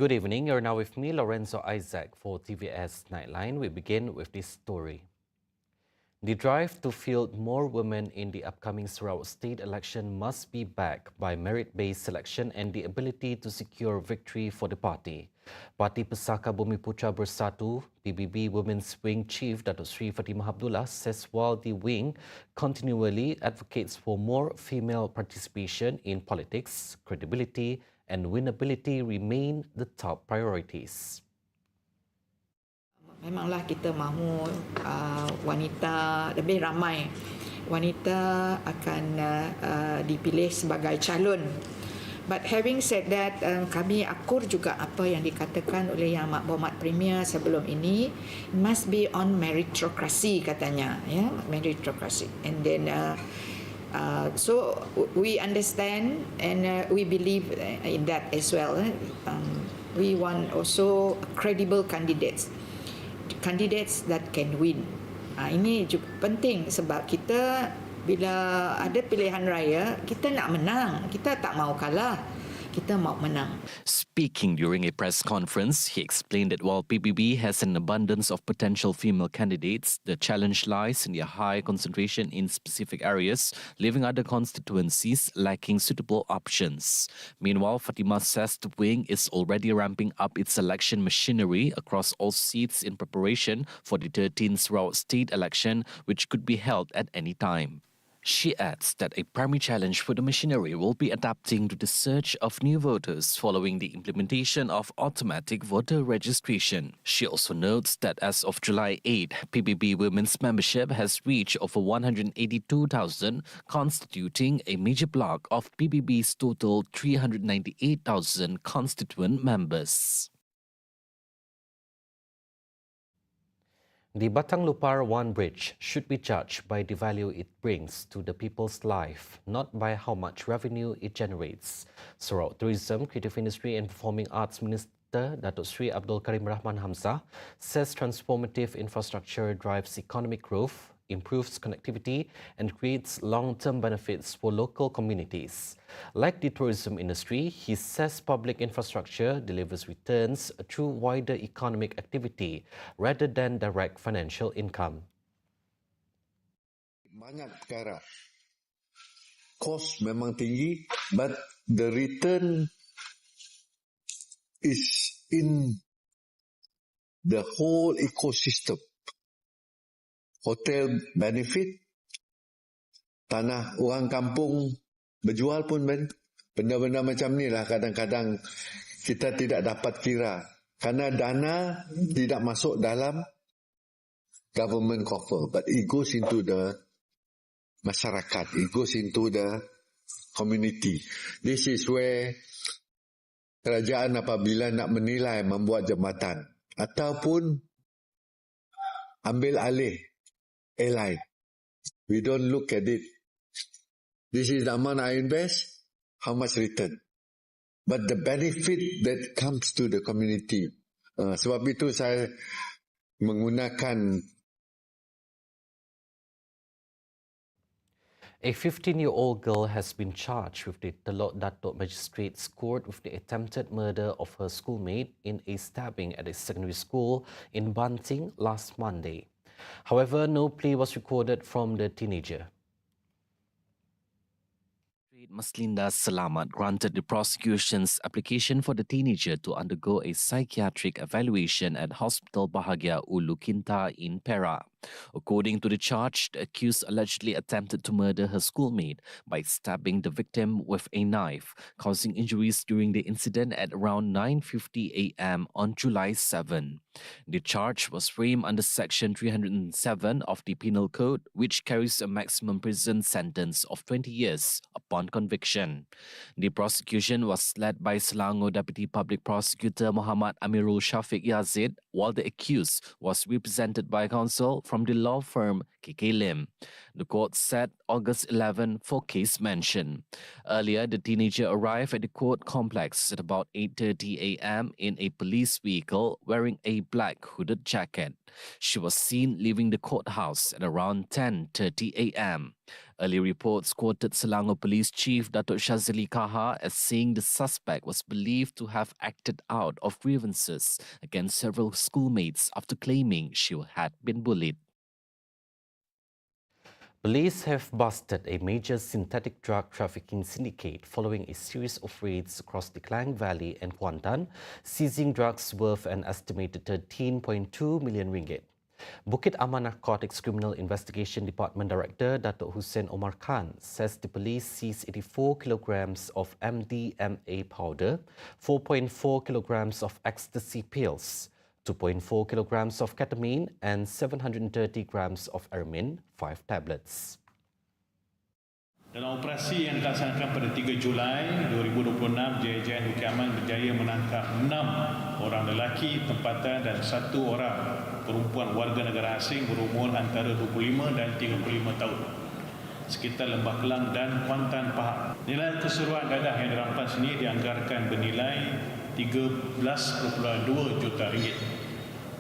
Good evening. You're now with me, Lorenzo Isaac, for TVS Nightline. We begin with this story. The drive to field more women in the upcoming Sarawak state election must be backed by merit-based selection and the ability to secure victory for the party. Parti Pesaka Bumi Putra Bersatu, PBB Women's Wing Chief Datuk Sri Fatimah Abdullah says while the wing continually advocates for more female participation in politics, credibility and winnability remain the top priorities. Memanglah kita mahu wanita, lebih ramai wanita akan dipilih sebagai calon. But having said that, kami akur juga apa yang dikatakan oleh Yang Berhormat Premier sebelum ini, must be on meritocracy katanya, ya, meritocracy. And then so we understand and we believe in that as well. We want also credible candidates that can win. Ini juga penting sebab kita bila ada pilihan raya, kita nak menang. Kita tak mau kalah. Kita mau menang. Speaking during a press conference, he explained that while PBB has an abundance of potential female candidates, the challenge lies in their high concentration in specific areas, leaving other constituencies lacking suitable options. Meanwhile, Fatimah says the wing is already ramping up its election machinery across all seats in preparation for the 13th Sarawak state election, which could be held at any time. She adds that a primary challenge for the machinery will be adapting to the surge of new voters following the implementation of automatic voter registration. She also notes that as of July 8, PBB women's membership has reached over 182,000, constituting a major block of PBB's total 398,000 constituent members. The Batang Lupar 1 bridge should be judged by the value it brings to the people's life, not by how much revenue it generates. Sarawak Tourism, Creative Industry and Performing Arts Minister Datuk Sri Abdul Karim Rahman Hamzah says transformative infrastructure drives economic growth, improves connectivity and creates long-term benefits for local communities. Like the tourism industry, he says public infrastructure delivers returns through wider economic activity rather than direct financial income. Banyak perkara. Kos memang tinggi, but the return is in the whole ecosystem. Hotel benefit, tanah orang kampung berjual pun benda-benda macam ni lah kadang-kadang kita tidak dapat kira kerana dana tidak masuk dalam government coffer, but it goes into the masyarakat, it goes into the community. This is where kerajaan apabila nak menilai membuat jambatan ataupun ambil alih airline, we don't look at it. This is the amount I invest, how much return. But the benefit that comes to the community. Sebab itu saya menggunakan. A 15-year-old girl has been charged with the Telok Datuk Magistrates Court with the attempted murder of her schoolmate in a stabbing at a secondary school in Banting last Monday. However, no plea was recorded from the teenager. Maslinda Salamat granted the prosecution's application for the teenager to undergo a psychiatric evaluation at Hospital Bahagia Ulu Kinta in Perak. According to the charge, the accused allegedly attempted to murder her schoolmate by stabbing the victim with a knife, causing injuries during the incident at around 9:50 a.m. on July 7. The charge was framed under Section 307 of the Penal Code, which carries a maximum prison sentence of 20 years upon conviction. The prosecution was led by Selangor Deputy Public Prosecutor Muhammad Amirul Shafiq Yazid, while the accused was represented by counsel from the law firm KARIM. The court set August 11 for case mention. Earlier, the teenager arrived at the court complex at about 8:30 a.m. in a police vehicle wearing a black hooded jacket. She was seen leaving the courthouse at around 10:30 a.m. Early reports quoted Selangor Police Chief Datuk Shazali Kaha as saying the suspect was believed to have acted out of grievances against several schoolmates after claiming she had been bullied. Police have busted a major synthetic drug trafficking syndicate following a series of raids across the Klang Valley and Kuantan, seizing drugs worth an estimated 13.2 million ringgit. Bukit Aman Narcotics Criminal Investigation Department Director Datuk Hussein Omar Khan says the police seized 84 kilograms of MDMA powder, 4.4 kilograms of ecstasy pills, 2.4 kilograms of ketamine and 730 grams of aramine, 5 tablets. Dalam operasi yang dilaksanakan pada 3 Julai 2026, JJN Bukit Aman berjaya menangkap 6 orang lelaki tempatan dan 1 orang perempuan warga negara asing berumur antara 25 dan 35 tahun sekitar Lembah Kelang dan Kuantan Pahang. Nilai keseluruhan dadah yang dirampas ini dianggarkan bernilai 13.2 juta ringgit.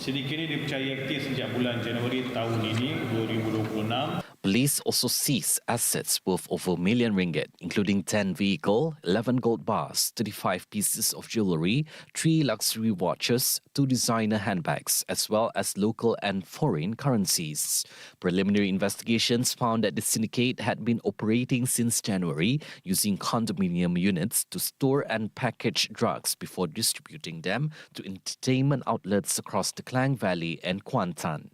Sindiket ini dipercayai aktif sejak bulan Januari tahun ini 2026. Police also seized assets worth over R1 million, including 10 vehicles, 11 gold bars, 35 pieces of jewellery, 3 luxury watches, 2 designer handbags, as well as local and foreign currencies. Preliminary investigations found that the syndicate had been operating since January, using condominium units to store and package drugs before distributing them to entertainment outlets across the Klang Valley and Kuantan.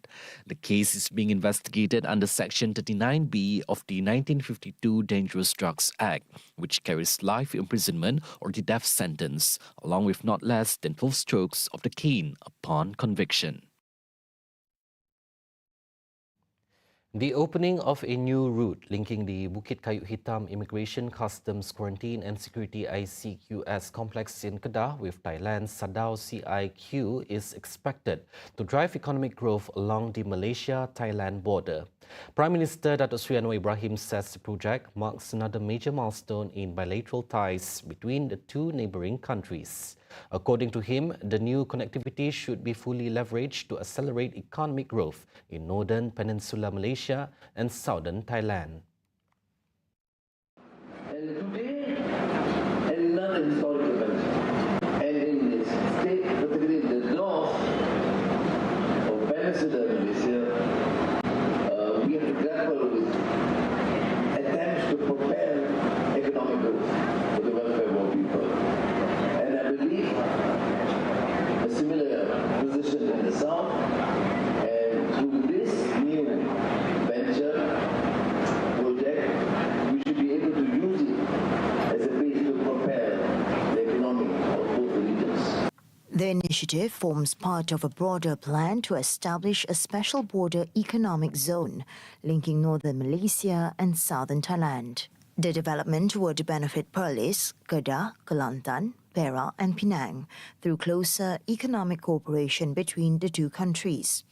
The case is being investigated under Section 39B of the 1952 Dangerous Drugs Act, which carries life imprisonment or the death sentence, along with not less than 12 strokes of the cane upon conviction. The opening of a new route linking the Bukit Kayuk Hitam Immigration, Customs, Quarantine and Security ICQS complex in Kedah with Thailand's Sadao CIQ is expected to drive economic growth along the Malaysia-Thailand border. Prime Minister Datuk Seri Anwar Ibrahim says the project marks another major milestone in bilateral ties between the two neighbouring countries. According to him, the new connectivity should be fully leveraged to accelerate economic growth in northern Peninsula Malaysia and southern Thailand. And today, another historical event. And in this state, particularly in the north of Peninsula Malaysia, we have to grapple with attempts to propel economic growth for the welfare of all people. And I believe a similar position in the south, and through this new venture project, we should be able to use it as a base to propel the economy of both regions. The initiative forms part of a broader plan to establish a special border economic zone linking northern Malaysia and southern Thailand. The development would benefit Perlis, Kedah, Kelantan, Perak and Penang through closer economic cooperation between the two countries.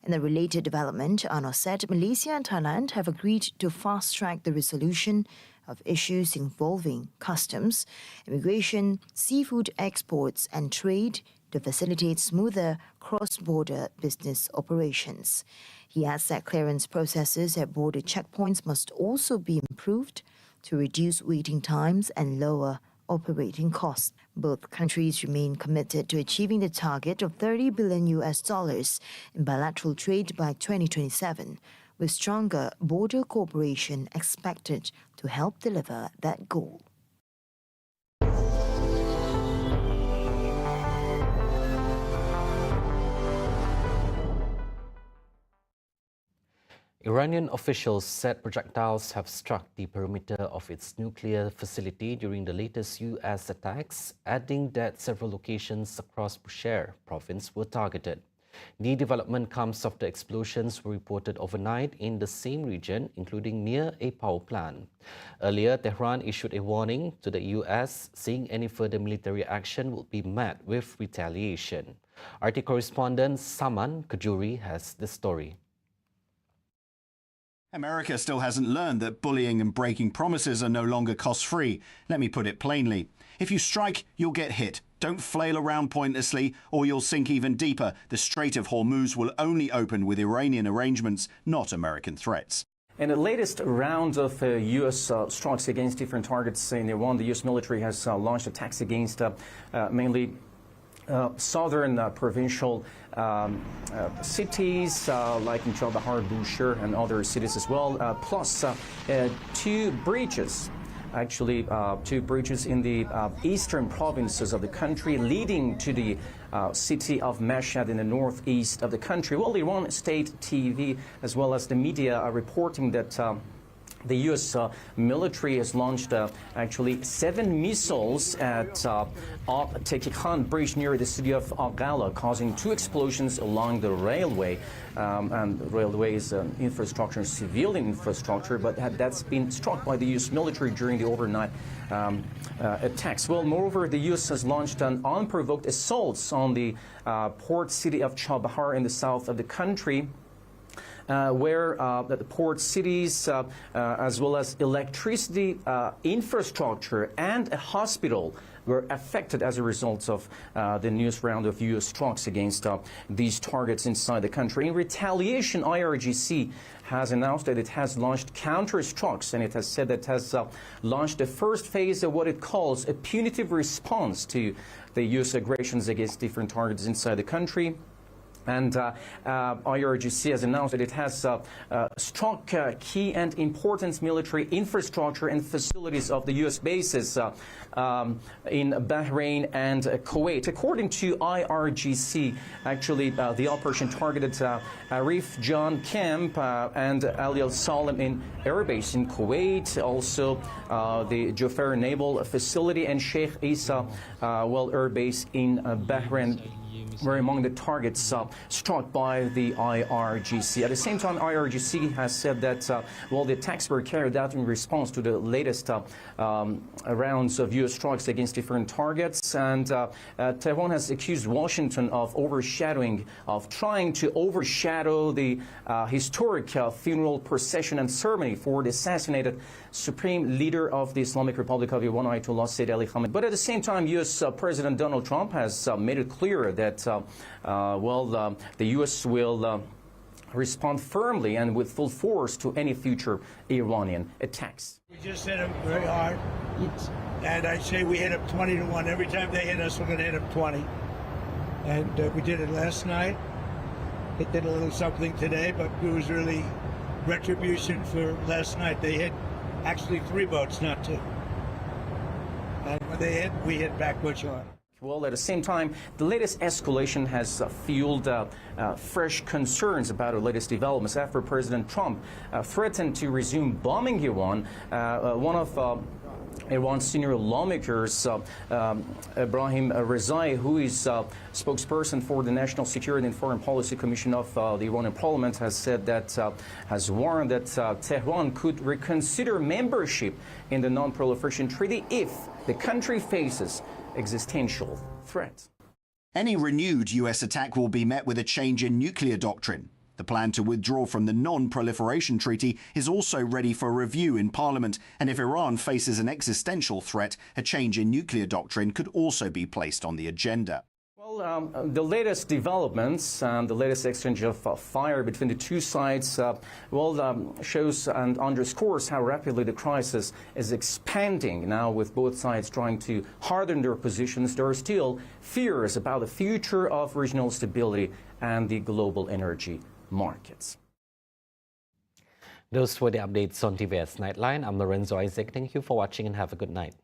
In a related development, Anwar said Malaysia and Thailand have agreed to fast-track the resolution of issues involving customs, immigration, seafood exports and trade to facilitate smoother cross-border business operations. He adds that clearance processes at border checkpoints must also be improved to reduce waiting times and lower operating costs. Both countries remain committed to achieving the target of $30 billion in bilateral trade by 2027, with stronger border cooperation expected to help deliver that goal. Iranian officials said projectiles have struck the perimeter of its nuclear facility during the latest US attacks, adding that several locations across Bushehr province were targeted. The development comes after explosions were reported overnight in the same region, including near a power plant. Earlier, Tehran issued a warning to the US, saying any further military action would be met with retaliation. RT correspondent Saman Kajuri has the story. America still hasn't learned that bullying and breaking promises are no longer cost-free. Let me put it plainly. If you strike, you'll get hit. Don't flail around pointlessly or you'll sink even deeper. The Strait of Hormuz will only open with Iranian arrangements, not American threats. In the latest round of U.S. strikes against different targets in Iran, the U.S. military has launched attacks against mainly southern provincial cities like in Chabahar, Bushehr, and other cities as well, plus two breaches in the eastern provinces of the country, leading to the city of Mashhad in the northeast of the country. Well, Iran state TV as well as the media are reporting that the U.S. Military has launched actually 7 missiles at Tekikhan Bridge near the city of Aghala, causing 2 explosions along the railway. And the railway is infrastructure, civilian infrastructure, but that's been struck by the U.S. military during the overnight attacks. Well, moreover, the U.S. has launched an unprovoked assaults on the port city of Chabahar in the south of the country, where the port cities, as well as electricity infrastructure and a hospital were affected as a result of the newest round of U.S. strikes against these targets inside the country. In retaliation, IRGC has announced that it has launched counter-strikes, and it has said that it has launched the first phase of what it calls a punitive response to the U.S. aggressions against different targets inside the country. And IRGC has announced that it has struck key and important military infrastructure and facilities of the U.S. bases in Bahrain and Kuwait. According to IRGC, actually, the operation targeted Arif John Camp and Ali Al-Salem in Air Base in Kuwait, also the Jufair Naval Facility and Sheikh Isa Air Base in Bahrain were among the targets struck by the IRGC. At the same time, IRGC has said that, the attacks were carried out in response to the latest rounds of U.S. strikes against different targets. And Tehran has accused Washington of trying to overshadow the historic funeral procession and ceremony for the assassinated Supreme Leader of the Islamic Republic of Iran, Ayatollah Sayyid Ali Khamenei. But at the same time, U.S. President Donald Trump has made it clear that the U.S. will respond firmly and with full force to any future Iranian attacks. We just hit them very hard, and I say we hit them 20-1. Every time they hit us, we're going to hit them 20. And we did it last night. It did a little something today, but it was really retribution for last night. They hit actually 3 boats, not 2. And when they hit, we hit back much harder. Well, at the same time, the latest escalation has fueled fresh concerns about the latest developments after President Trump threatened to resume bombing Iran. One of Iran's senior lawmakers, Ibrahim Rezai, who is spokesperson for the National Security and Foreign Policy Commission of the Iranian Parliament, has said that, has warned that Tehran could reconsider membership in the Non-Proliferation Treaty if the country faces existential threat. Any renewed US attack will be met with a change in nuclear doctrine. The plan to withdraw from the Non-Proliferation Treaty is also ready for review in Parliament, and if Iran faces an existential threat, a change in nuclear doctrine could also be placed on the agenda. Well, the latest developments and the latest exchange of fire between the two sides shows and underscores how rapidly the crisis is expanding. Now, with both sides trying to harden their positions, there are still fears about the future of regional stability and the global energy markets. Those were the updates on TVS Nightline. I'm Lorenzo Isaac. Thank you for watching and have a good night.